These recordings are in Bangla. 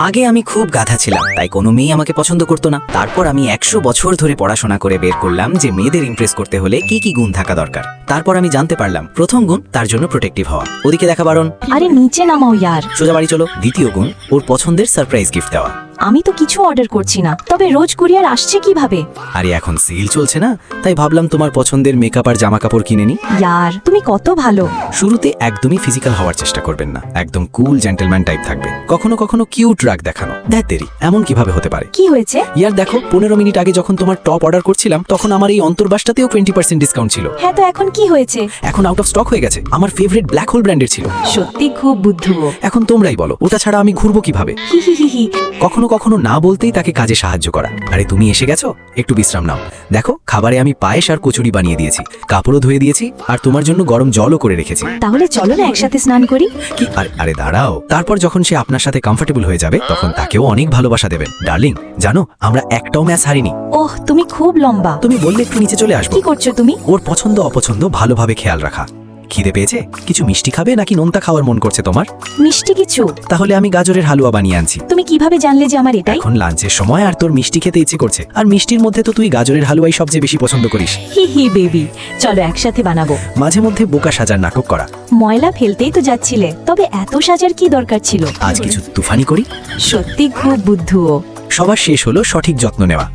আগে আমি খুব গাধা ছিলাম, তাই কোনো মেয়ে আমাকে পছন্দ করতো না। তারপর আমি 100 বছর ধরে পড়াশোনা করে বের করলাম যে মেয়েদের ইমপ্রেস করতে হলে কি কি গুণ থাকা দরকার। তারপর আমি জানতে পারলাম প্রথম গুণ তার জন্য প্রোটেক্টিভ হওয়া, ওদিকে দেখা বারণ। আরে নিচে নামাও ইয়ার। সোজা বাড়ি চলো। দ্বিতীয় গুণ ওর পছন্দের সারপ্রাইজ গিফট দেওয়া। আমি তো কিছু অর্ডার করছি না, তবে রোজ কুরিয়ার আসছে কিভাবে? আরে এখন সেল চলছে না, তাই ভাবলাম তোমার পছন্দের মেকআপ আর জামা কাপড় কিনে নি। ইয়ার তুমি কত ভালো। শুরুতে একদমই ফিজিক্যাল হওয়ার চেষ্টা করবেন না, একদম কুল জেন্টলম্যান টাইপ থাকবে। কখনো কখনো কিউট রাগ দেখানো। দেরি এমন কিভাবে হতে পারে? কি হয়েছে? ইয়ার দেখো, 15 মিনিট আগে যখন তোমার টপ অর্ডার করছিলাম তখন আমার এই অন্তর্বাসটাতেও 20% ডিসকাউন্ট ছিল। হ্যাঁ, তো এখন কি হয়েছে? এখন আউট অফ স্টক হয়ে গেছে। আমার ফেভারিট ব্ল্যাক হোল ব্র্যান্ডের ছিল। সত্যি খুব বুদ্ধুও। এখন তোমরাই বলো, ওটা ছাড়া আমি ঘুরবো কিভাবে? হি হি হি হি। কখনো কখনো না বলতেই তাকে কাজে সাহায্য করা। আরে তুমি এসে গেছো, একটু বিশ্রাম নাও। দেখো, খাবারে আমি পায়েস আর কচুরি বানিয়ে দিয়েছি, কাপড়ও ধুয়ে দিয়েছি, আর তোমার জন্য গরম জলও করে রেখেছি। তাহলে চলো না একসাথে স্নান করি। কি? আরে দাঁড়াও। তারপর যখন সে আপনার সাথে কমফোর্টেবল হয়ে যাবে তখন তাকেও অনেক ভালোবাসা দেবেন। ডার্লিং, জানো আমরা একটাও ম্যাচ হারিনি। ওহ, তুমি খুব লম্বা। তুমি বললে একটু নিচে চলে আসবো। কি করছো তুমি? ওর পছন্দ অপছন্দ ভালোভাবে খেয়াল রাখা। খিদে পেয়েছে? কিছু মিষ্টি খাবে নাকি নোনতা খাওয়ার মন করছে তোমার? মিষ্টি কিছু। তাহলে আমি গাজরের হালুয়া বানিয়ে আনছি। তুমি কিভাবে জানলে যে আমার এটাই? এখন লাঞ্চের সময় আর তোর মিষ্টি খেতে ইচ্ছে করছে, আর মিষ্টির মধ্যে তো তুই গাজরের হালুয়াই সবচেয়ে বেশি পছন্দ করিস। হি হি বেবি, চলো একসাথে বানাবো। মাঝে মধ্যে বোকা সাজার নাটক করা। ময়লা ফেলতেই তো যাচ্ছিলে, তবে এত সাজার কি দরকার ছিল? আজ কিছু তুফানি করি। সত্যি খুব বুদ্ধুও। সবার শেষ হলো সঠিক যত্ন নেওয়া।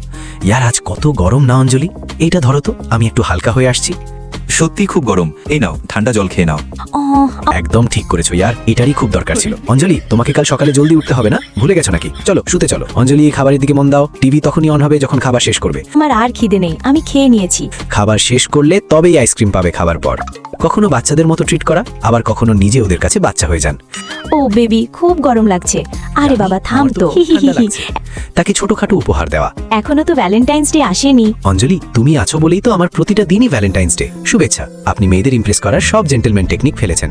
ইয়ার আজ কত গরম না অঞ্জলি? এইটা ধরো তো, আমি একটু হালকা হয়ে আসছি। সত্যি খুব গরম, এই নাও ঠান্ডা জল খেয়ে নাও। একদম ঠিক করেছো ইয়ার, এটারই খুব দরকার ছিল। অঞ্জলি, তোমাকে কাল সকালে জলদি উঠতে হবে না? ভুলে গেছো নাকি? চলো শুতে চলো। অঞ্জলি, খাবারের দিকে মন দাও। টিভি তখনই অন হবে যখন খাবার শেষ করবে। আমার আর খিদে নেই, আমি খেয়ে নিয়েছি। খাবার শেষ করলে তবেই আইসক্রিম পাবে খাবার পর। কখনো বাচ্চাদের মতো ট্রিট করা, আবার কখনো নিজে ওদের কাছে বাচ্চা হয়ে যান। ও বেবি, খুব গরম লাগছে। আরে বাবা থাম তো। হি হি হি হি। তাকে ছোটখাটো উপহার দেওয়া। এখনো তো ভ্যালেন্টাইন্স ডে আসেনি। অঞ্জলি, তুমি আছো বলেই তো আমার প্রতিটা দিনই ভ্যালেন্টাইন্স ডে। শুভেচ্ছা, আপনি মেয়েদের ইমপ্রেস করার সব জেন্টলম্যান টেকনিক ফেলেছেন।